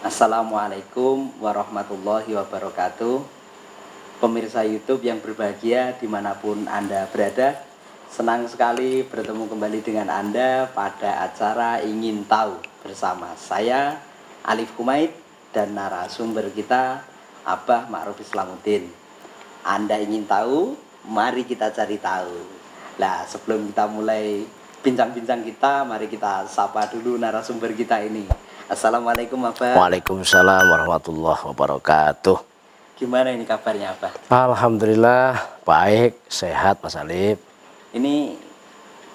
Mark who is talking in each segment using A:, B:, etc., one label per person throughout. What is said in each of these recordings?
A: Assalamualaikum warahmatullahi wabarakatuh. Pemirsa YouTube yang berbahagia dimanapun Anda berada, senang sekali bertemu kembali dengan Anda pada acara Ingin Tahu bersama saya Alif Kumaid dan narasumber kita Abah Ma'ruf Islamuddin. Anda ingin tahu? Mari kita cari tahu. Nah, sebelum kita mulai bincang-bincang kita, mari kita sapa dulu narasumber kita ini. Assalamualaikum Abah.
B: Waalaikumsalam warahmatullahi wabarakatuh.
A: Gimana ini kabarnya Abah?
B: Alhamdulillah baik, sehat Mas Alif.
A: Ini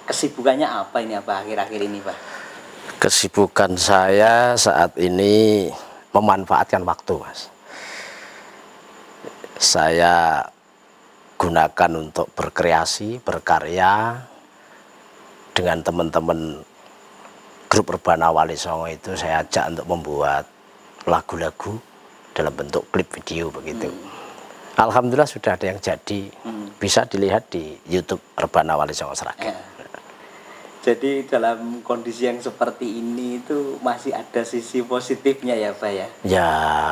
A: kesibukannya apa ini Abah akhir-akhir ini Pak?
B: Kesibukan saya saat ini memanfaatkan waktu, Mas. Saya gunakan untuk berkreasi, berkarya dengan teman-teman grup Rebana Wali Songo. Itu saya ajak untuk membuat lagu-lagu dalam bentuk klip video begitu. Alhamdulillah sudah ada yang jadi, bisa dilihat di YouTube Rebana Wali Songo Sragen.
A: Ya. Jadi dalam kondisi yang seperti ini itu masih ada sisi positifnya ya Pak ya?
B: Ya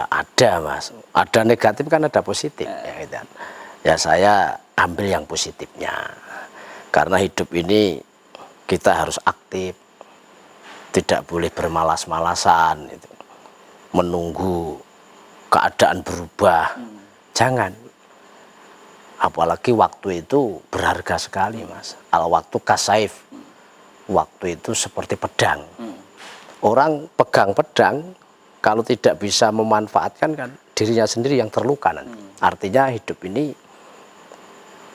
B: ada Mas, ada negatif kan ada positif ya, gitu. Ya saya ambil yang positifnya, karena hidup ini kita harus aktif, tidak boleh bermalas-malasan gitu. Menunggu keadaan berubah, jangan. Apalagi waktu itu berharga sekali Mas. Al waktu kasaif, waktu itu seperti pedang. Orang pegang pedang, kalau tidak bisa memanfaatkan kan dirinya sendiri yang terluka nanti. Artinya hidup ini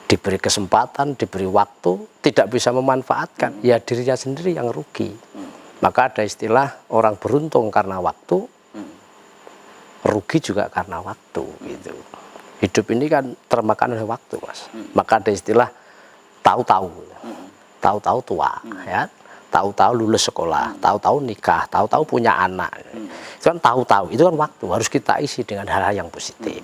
B: diberi kesempatan, diberi waktu, tidak bisa memanfaatkan, ya dirinya sendiri yang rugi. Maka ada istilah orang beruntung karena waktu, rugi juga karena waktu gitu. Hidup ini kan termakan oleh waktu Mas. Maka ada istilah tahu-tahu, tahu-tahu tua, ya, tahu-tahu lulus sekolah, tahu-tahu nikah, tahu-tahu punya anak. Itu kan tahu-tahu, itu kan waktu, harus kita isi dengan hal-hal yang positif.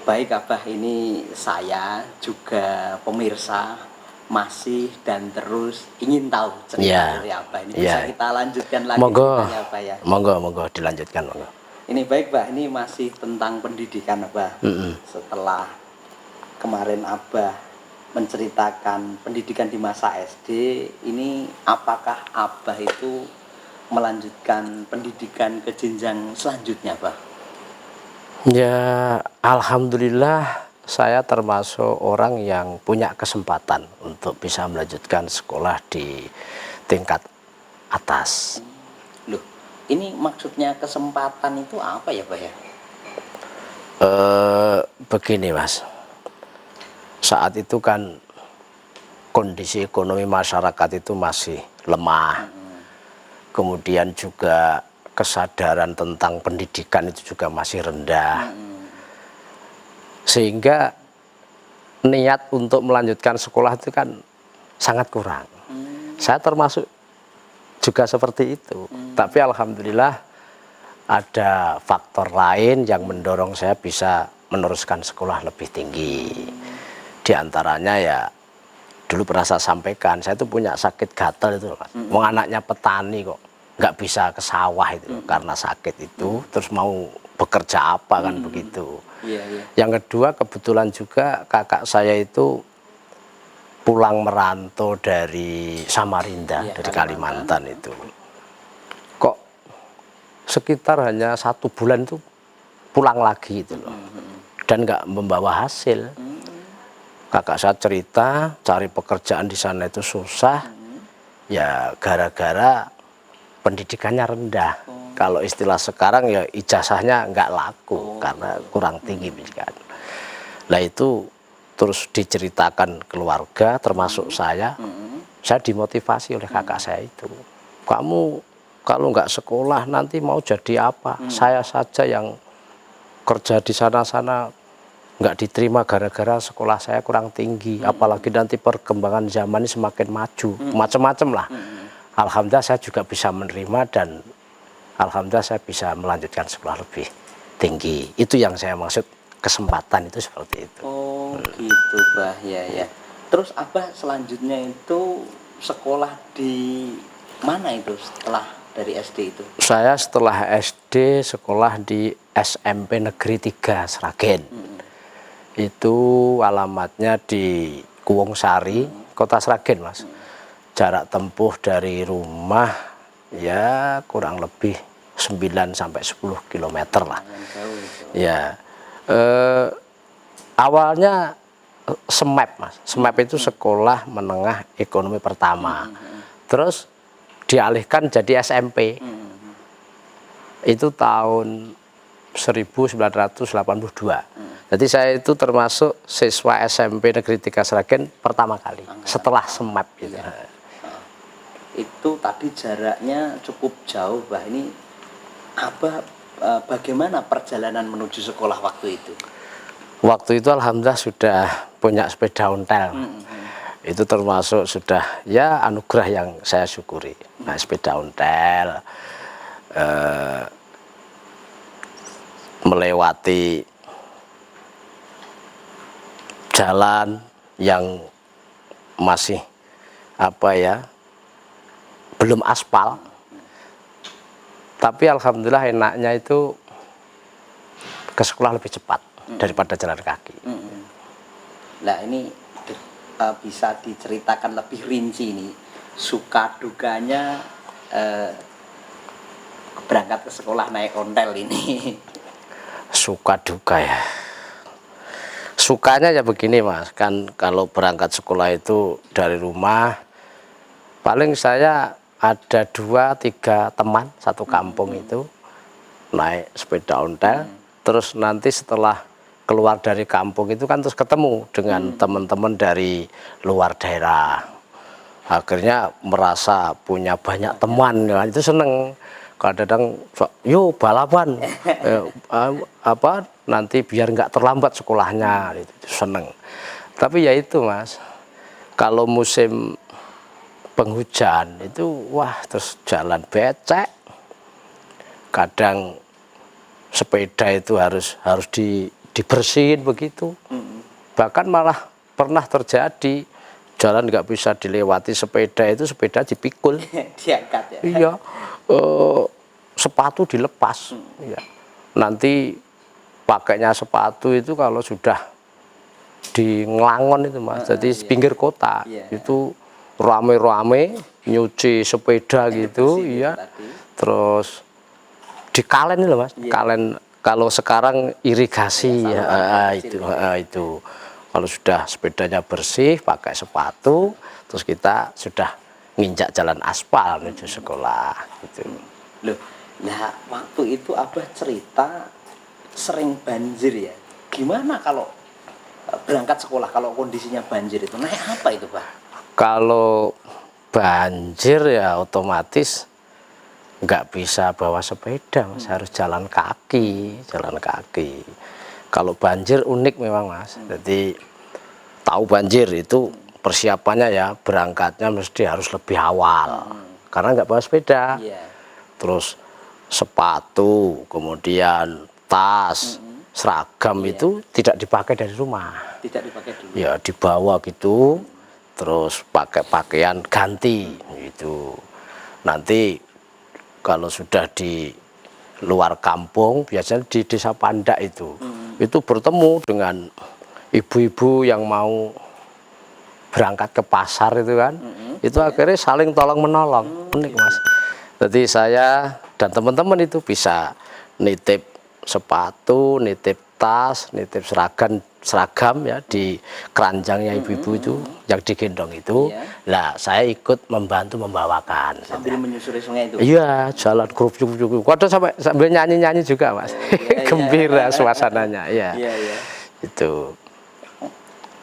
A: Baik Abah, ini saya juga pemirsa masih dan terus ingin tahu cerita dari Abah ini. Bisa kita lanjutkan lagi ceritanya Abah ya?
B: Monggo dilanjutkan monggo.
A: Ini baik Pak, ini masih tentang pendidikan Abah. Setelah kemarin Abah menceritakan pendidikan di masa SD, ini apakah Abah itu melanjutkan pendidikan ke jenjang selanjutnya Abah?
B: Ya alhamdulillah saya termasuk orang yang punya kesempatan untuk bisa melanjutkan sekolah di tingkat atas.
A: Loh, ini maksudnya kesempatan itu apa ya Pak ya?
B: Begini Mas, saat itu kan kondisi ekonomi masyarakat itu masih lemah, kemudian juga kesadaran tentang pendidikan itu juga masih rendah, sehingga niat untuk melanjutkan sekolah itu kan sangat kurang. Saya termasuk juga seperti itu, tapi alhamdulillah ada faktor lain yang mendorong saya bisa meneruskan sekolah lebih tinggi. Di antaranya ya dulu pernah saya sampaikan, saya itu punya sakit gatal itu Mas. Wong anaknya petani kok nggak bisa ke sawah itu karena sakit itu, terus mau bekerja apa kan begitu. Yang kedua kebetulan juga kakak saya itu pulang merantau dari Samarinda, dari Kalimantan itu. Kok sekitar hanya 1 bulan itu pulang lagi itu loh, dan nggak membawa hasil. Kakak saya cerita cari pekerjaan di sana itu susah, ya gara-gara pendidikannya rendah. Kalau istilah sekarang ya ijazahnya nggak laku karena kurang tinggi pendidikan. Nah itu terus diceritakan keluarga termasuk saya dimotivasi oleh kakak saya itu. Kamu kalau nggak sekolah nanti mau jadi apa? Saya saja yang kerja di sana-sana nggak diterima gara-gara sekolah saya kurang tinggi. Apalagi nanti perkembangan zaman ini semakin maju, macam-macam lah. Alhamdulillah saya juga bisa menerima dan alhamdulillah saya bisa melanjutkan sekolah lebih tinggi. Itu yang saya maksud kesempatan itu seperti itu.
A: Oh gitu Bah, ya. Terus Abah selanjutnya itu sekolah di mana itu setelah dari SD itu?
B: Saya setelah SD sekolah di SMP Negeri 3 Sragen. Itu alamatnya di Kuwungsari, Kota Sragen, Mas. Jarak tempuh dari rumah ya kurang lebih 9 sampai 10 km lah.
A: Jauh itu.
B: Ya. Awalnya SMAP, Mas. SMAP itu Sekolah Menengah Ekonomi Pertama. Terus dialihkan jadi SMP. Itu tahun 1982. Jadi saya itu termasuk siswa SMP Negeri 3 Sragen pertama kali setelah SMAP gitu.
A: Itu tadi jaraknya cukup jauh, Bah. Ini bagaimana perjalanan menuju sekolah waktu itu?
B: Waktu itu alhamdulillah sudah punya sepeda ontel. Itu termasuk sudah ya anugerah yang saya syukuri. Nah, sepeda ontel, melewati jalan yang masih belum aspal, tapi alhamdulillah enaknya itu ke sekolah lebih cepat daripada jalan kaki.
A: Nah, ini bisa diceritakan lebih rinci nih, suka dukanya berangkat ke sekolah naik ontel ini.
B: Suka duka ya. Sukanya ya begini, Mas, kan kalau berangkat sekolah itu dari rumah paling saya ada 2-3 teman satu kampung itu naik sepeda ontel. Terus nanti setelah keluar dari kampung itu kan terus ketemu dengan teman-teman dari luar daerah. Akhirnya merasa punya banyak teman, ya, itu seneng. Kadang-kadang yuk balapan, nanti biar nggak terlambat sekolahnya, itu seneng. Tapi ya itu, Mas, kalau musim penghujan itu wah terus jalan becek, kadang sepeda itu harus dibersihin begitu. Bahkan malah pernah terjadi jalan nggak bisa dilewati sepeda, itu sepeda dipikul.
A: Diangkat ya?
B: Iya, sepatu dilepas. Ya. Nanti pakainya sepatu itu kalau sudah di Nglangon itu, Mas, jadi pinggir kota, itu rame-rame nyuci sepeda gitu, iya. Terus di kalen itu, Mas, kalen kalau sekarang irigasi ya, itu. Kalau sudah sepedanya bersih, pakai sepatu, terus kita sudah nginjak jalan aspal menuju sekolah gitu.
A: Loh, nah waktu itu Abah cerita sering banjir ya. Gimana kalau berangkat sekolah kalau kondisinya banjir itu naik apa itu, Bah? Kalau
B: Banjir ya otomatis nggak bisa bawa sepeda, Mas, harus jalan kaki. Kalau banjir unik memang, Mas. Jadi tahu banjir itu persiapannya ya berangkatnya mesti harus lebih awal karena nggak bawa sepeda. Terus sepatu, kemudian tas, seragam itu tidak dipakai dari rumah.
A: Tidak dipakai dulu.
B: Ya dibawa gitu, terus pakai pakaian ganti gitu. Nanti kalau sudah di luar kampung, biasanya di desa Pandak itu bertemu dengan ibu-ibu yang mau berangkat ke pasar itu kan, itu akhirnya saling tolong menolong, unik, Mas. Jadi saya dan teman-teman itu bisa nitip sepatu, nitip tas, nitip seragam ya di keranjangnya ibu-ibu itu yang digendong itu. Nah, saya ikut membantu membawakan.
A: Sambil menyusuri sungai itu.
B: Iya, jalan grup. Kadang sambil nyanyi-nyanyi juga, Mas. Gembira suasananya, ya. Itu.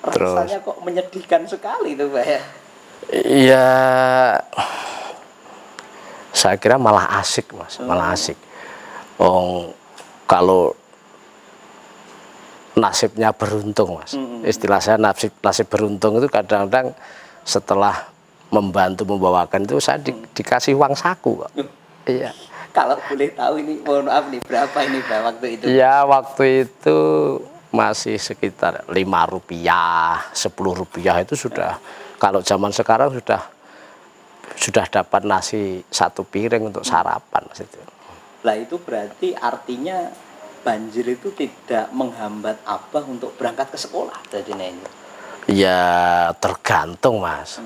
B: Terus
A: rasanya kok menyedihkan sekali itu, Pak ya?
B: Iya, saya kira malah asik, Mas, malah asik. Kalau nasibnya beruntung, Mas. Istilah saya nasib beruntung itu kadang-kadang setelah membantu membawakan itu saya dikasih uang saku kok. Iya.
A: Kalau boleh tahu ini, mohon maaf nih, berapa ini, Pak, waktu itu?
B: Ya, waktu itu masih sekitar Rp5, Rp10 itu sudah, kalau zaman sekarang sudah dapat nasi 1 piring untuk sarapan Mas itu.
A: Lah itu berarti artinya banjir itu tidak menghambat Abah untuk berangkat ke sekolah jadinya ini.
B: Ya tergantung Mas.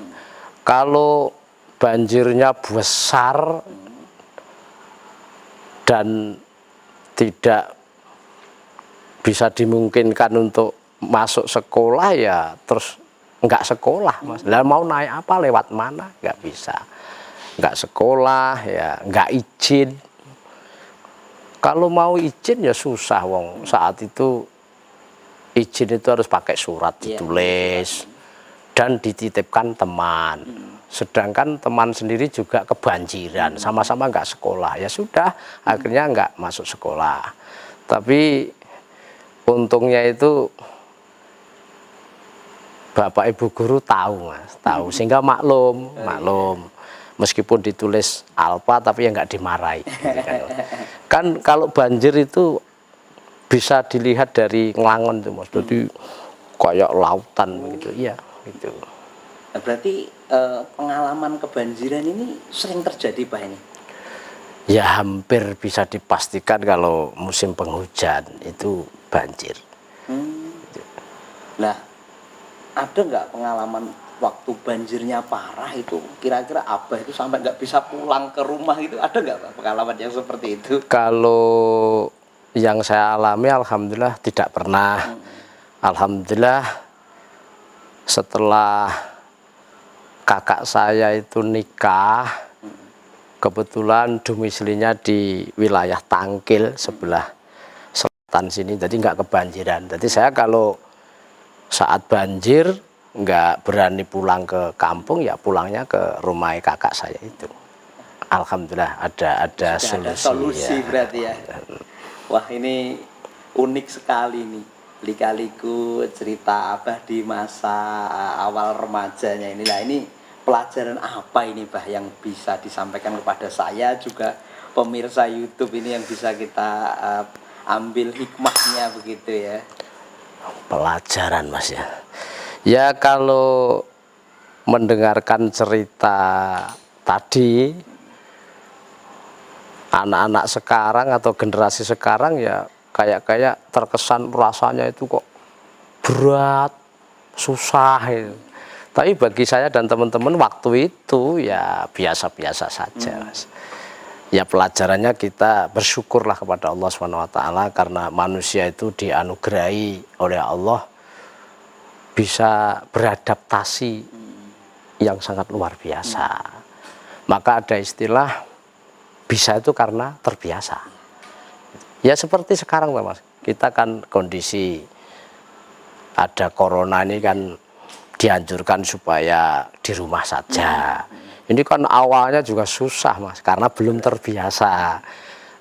B: Kalau banjirnya besar dan tidak bisa dimungkinkan untuk masuk sekolah ya terus nggak sekolah Mas. Lah mau naik apa lewat mana nggak bisa. Nggak sekolah ya nggak izin. Kalau mau izin ya susah wong saat itu izin itu harus pakai surat ditulis dan dititipkan teman. Sedangkan teman sendiri juga kebanjiran, sama-sama nggak sekolah. Ya sudah, akhirnya nggak masuk sekolah. Tapi untungnya itu Bapak Ibu guru tahu Mas, tahu sehingga maklum. Meskipun ditulis alfa tapi ya nggak dimarahi. Kan kalau banjir itu bisa dilihat dari Nglangon tuh Mas, jadi kayak lautan gitu, iya gitu.
A: Nah, berarti pengalaman kebanjiran ini sering terjadi Pak ini?
B: Ya hampir bisa dipastikan kalau musim penghujan itu banjir.
A: Nah, ada nggak pengalaman waktu banjirnya parah itu kira-kira Abah itu sampai nggak bisa pulang ke rumah gitu, ada nggak Pak pengalaman yang seperti itu?
B: Kalau yang saya alami alhamdulillah tidak pernah. Alhamdulillah setelah kakak saya itu nikah, kebetulan domisilinya di wilayah Tangkil sebelah selatan sini, jadi nggak kebanjiran. Jadi saya kalau saat banjir nggak berani pulang ke kampung, ya pulangnya ke rumah kakak saya itu. Alhamdulillah ada solusi ya.
A: Berarti ya. Wah ini unik sekali nih, lika-liku cerita Abah di masa awal remajanya inilah. Ini pelajaran apa ini Bah yang bisa disampaikan kepada saya juga pemirsa YouTube ini yang bisa kita ambil hikmahnya begitu ya?
B: Pelajaran Mas ya. Ya kalau mendengarkan cerita tadi, anak-anak sekarang atau generasi sekarang ya kayak terkesan rasanya itu kok berat, susah gitu. Tapi bagi saya dan teman-teman waktu itu ya biasa-biasa saja Mas. Ya pelajarannya kita bersyukurlah kepada Allah SWT karena manusia itu dianugerahi oleh Allah bisa beradaptasi yang sangat luar biasa. Maka ada istilah bisa itu karena terbiasa. Ya seperti sekarang Mas, kita kan kondisi ada corona ini kan dianjurkan supaya di rumah saja. Ini kan awalnya juga susah Mas, karena belum terbiasa.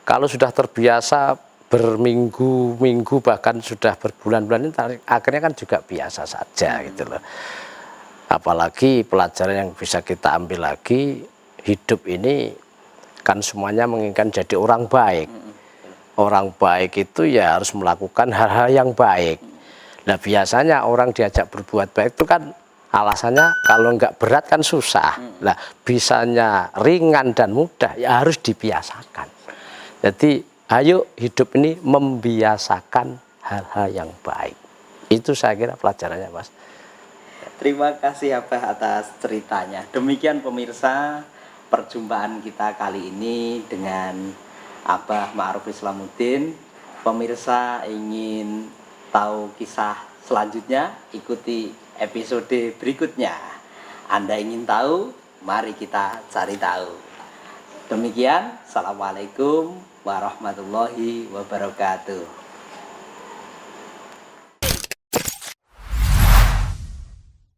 B: Kalau sudah terbiasa berminggu-minggu bahkan sudah berbulan-bulan, akhirnya kan juga biasa saja gitu loh. Apalagi pelajaran yang bisa kita ambil lagi, hidup ini kan semuanya menginginkan jadi orang baik. Orang baik itu ya harus melakukan hal-hal yang baik. Nah biasanya orang diajak berbuat baik itu kan alasannya kalau nggak berat kan susah. Nah bisanya ringan dan mudah ya harus dibiasakan. Jadi ayo hidup ini membiasakan hal-hal yang baik. Itu saya kira pelajarannya Mas.
A: Terima kasih Abah atas ceritanya. Demikian pemirsa perjumpaan kita kali ini dengan Abah Ma'ruf Islamuddin. Pemirsa ingin tahu kisah selanjutnya, ikuti episode berikutnya. Anda ingin tahu? Mari kita cari tahu. Demikian, Assalamualaikum warahmatullahi wabarakatuh.